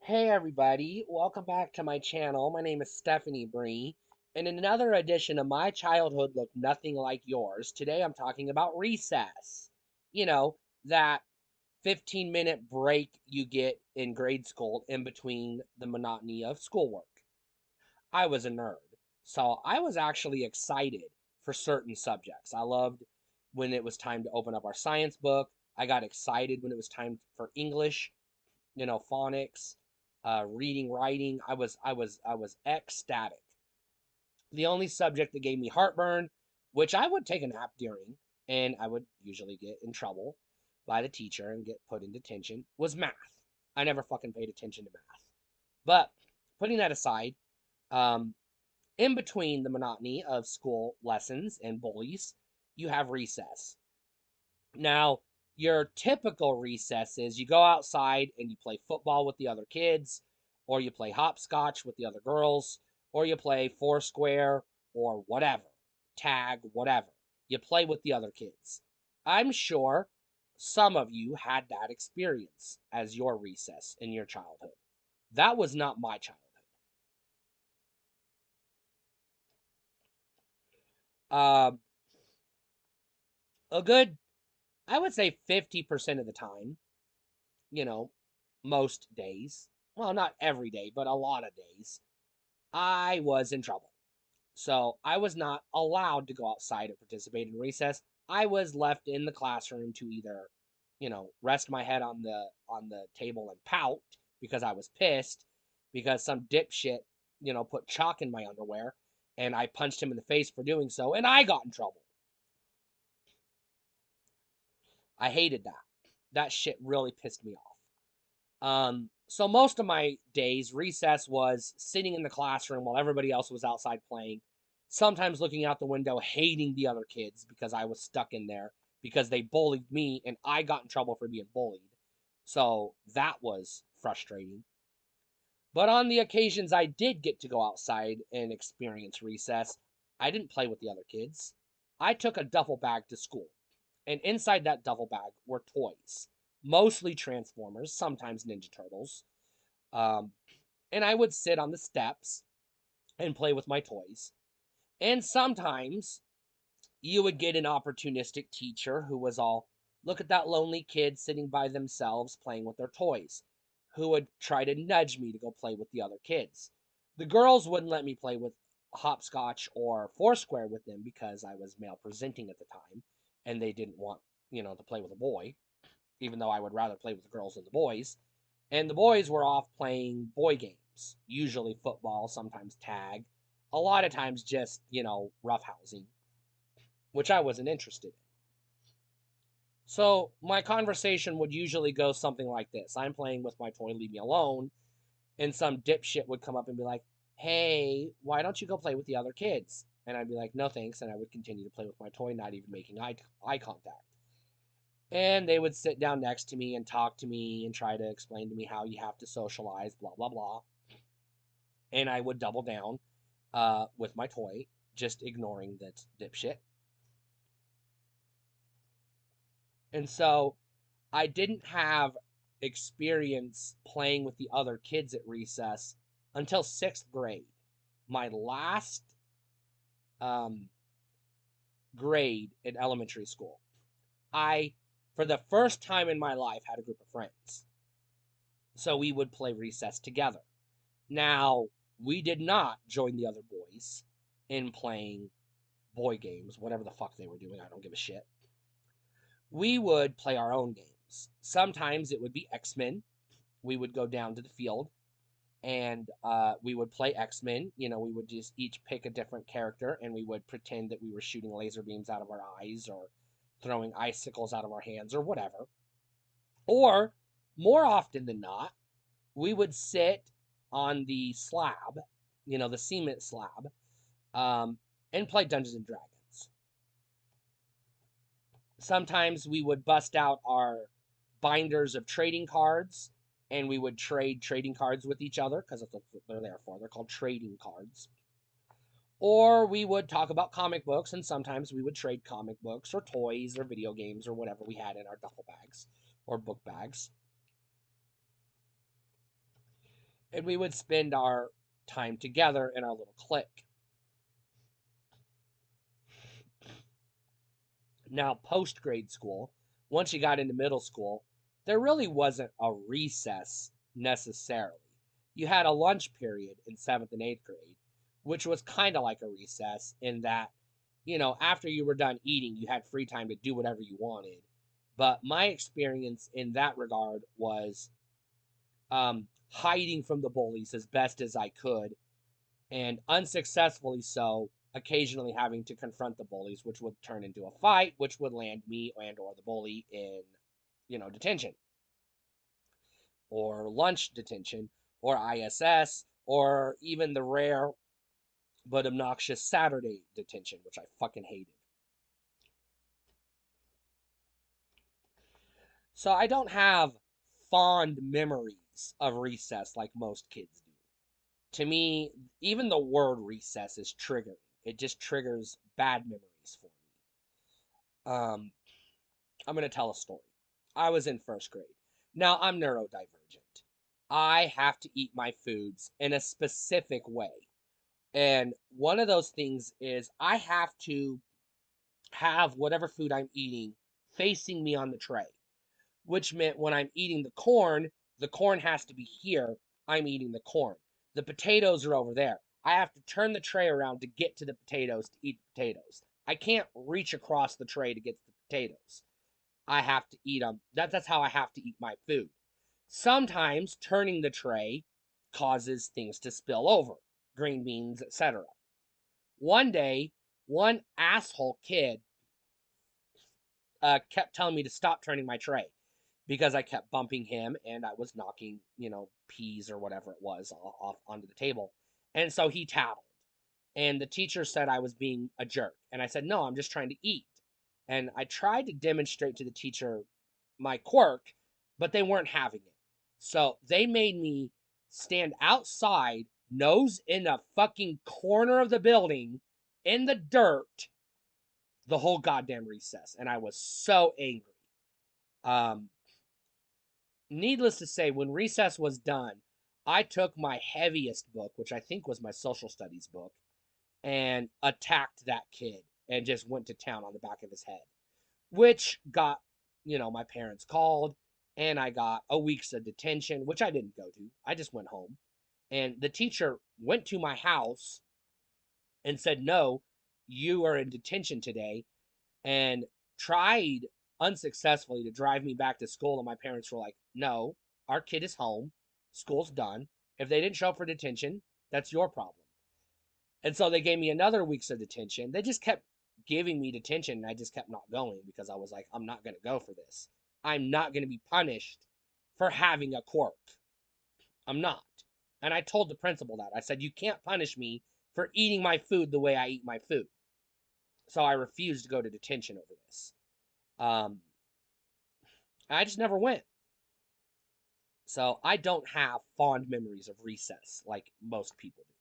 Hey everybody, welcome back to my channel. My name is Stephanie Bree, and in another edition of My Childhood Looked Nothing Like Yours, today I'm talking about recess. You know, that 15-minute break you get in grade school in between the monotony of schoolwork. I was a nerd, so I was actually excited for certain subjects. I loved when it was time to open up our science book. I got excited when it was time for English, phonics, reading, writing. I was ecstatic. The only subject that gave me heartburn, which I would take a nap during, and I would usually get in trouble by the teacher and get put in detention, was math. I never fucking paid attention to math. But putting that aside, um, in between the monotony of school lessons and bullies, you have recess. Now, your typical recess is you go outside and you play football with the other kids, or you play hopscotch with the other girls, or you play foursquare or whatever, tag, whatever. You play with the other kids. I'm sure some of you had that experience as your recess in your childhood. That was not my childhood. Um, a good, I would say 50% of the time, you know, most days, well, not every day, but a lot of days, I was in trouble. So I was not allowed to go outside and participate in recess. I was left in the classroom to either, rest my head on the table and pout because I was pissed because some dipshit, put chalk in my underwear and I punched him in the face for doing so and I got in trouble. I hated that. That shit really pissed me off. So most of my days, recess was sitting in the classroom while everybody else was outside playing, sometimes looking out the window, hating the other kids because I was stuck in there because they bullied me and I got in trouble for being bullied. So that was frustrating. But on the occasions I did get to go outside and experience recess, I didn't play with the other kids. I took a duffel bag to school, and inside that duffel bag were toys, mostly Transformers, sometimes Ninja Turtles. Um, and I would sit on the steps and play with my toys. And sometimes you would get an opportunistic teacher who was all, look at that lonely kid sitting by themselves playing with their toys, who would try to nudge me to go play with the other kids. The girls wouldn't let me play with hopscotch or foursquare with them because I was male presenting at the time and they didn't want, to play with a boy, even though I would rather play with the girls than the boys. And the boys were off playing boy games, usually football, sometimes tag, a lot of times just, roughhousing, which I wasn't interested in. So my conversation would usually go something like this. I'm playing with my toy, leave me alone. And some dipshit would come up and be like, hey, why don't you go play with the other kids? And I'd be like, no thanks. And I would continue to play with my toy, not even making eye contact. And they would sit down next to me and talk to me and try to explain to me how you have to socialize, blah, blah, blah. And I would double down with my toy, just ignoring that dipshit. And so I didn't have experience playing with the other kids at recess until sixth grade. My last um, grade in elementary school. I, for the first time in my life, had a group of friends. So we would play recess together. Now, we did not join the other boys in playing boy games, whatever the fuck they were doing. I don't give a shit. We would play our own games. Sometimes it would be X-Men. We would go down to the field and we would play X-Men. We would just each pick a different character and we would pretend that we were shooting laser beams out of our eyes or throwing icicles out of our hands or whatever. Or more often than not, we would sit on the slab, the cement slab, um, and play Dungeons and Dragons. Sometimes we would bust out our binders of trading cards and we would trade trading cards with each other because that's what they're there for. They're called trading cards. Or we would talk about comic books, and sometimes we would trade comic books or toys or video games or whatever we had in our duffel bags or book bags. and we would spend our time together in our little clique. Now, post grade school, once you got into middle school, there really wasn't a recess necessarily. You had a lunch period in seventh and eighth grade, which was kind of like a recess in that, after you were done eating, you had free time to do whatever you wanted. But my experience in that regard was hiding from the bullies as best as I could, and unsuccessfully so, occasionally having to confront the bullies, which would turn into a fight, which would land me and or the bully in, detention or lunch detention or ISS or even the rare but obnoxious Saturday detention, which I fucking hated. So I don't have fond memories of recess like most kids do. To me, even the word recess is triggering. It just triggers bad memories for me. I'm going to tell a story. I was in first grade. Now, I'm neurodivergent. I have to eat my foods in a specific way. And one of those things is I have to have whatever food I'm eating facing me on the tray, which meant when I'm eating the corn has to be here. I'm eating the corn. The potatoes are over there. I have to turn the tray around to get to the potatoes to eat the potatoes. I can't reach across the tray to get to the potatoes. I have to eat them. That's how I have to eat my food. Sometimes turning the tray causes things to spill over, green beans, etc. One day, one asshole kid kept telling me to stop turning my tray because I kept bumping him and I was knocking, peas or whatever it was off onto the table. And so he tattled. And the teacher said I was being a jerk. And I said, no, I'm just trying to eat. And I tried to demonstrate to the teacher my quirk, but they weren't having it. So they made me stand outside, nose in a fucking corner of the building, in the dirt, the whole goddamn recess. And I was so angry. Um, Needless to say, when recess was done, I took my heaviest book, which I think was my social studies book, and attacked that kid and just went to town on the back of his head, which got, my parents called and I got a week's of detention, which I didn't go to. I just went home. And the teacher went to my house and said, no, you are in detention today, and tried unsuccessfully to drive me back to school. And my parents were like, no, our kid is home. School's done. If they didn't show up for detention, that's your problem. And so they gave me another week's of detention. They just kept giving me detention, and I just kept not going because I was like, I'm not going to go for this. I'm not going to be punished for having a quirk. I'm not. And I told the principal that. I said, you can't punish me for eating my food the way I eat my food. So I refused to go to detention over this. I just never went. So I don't have fond memories of recess like most people do.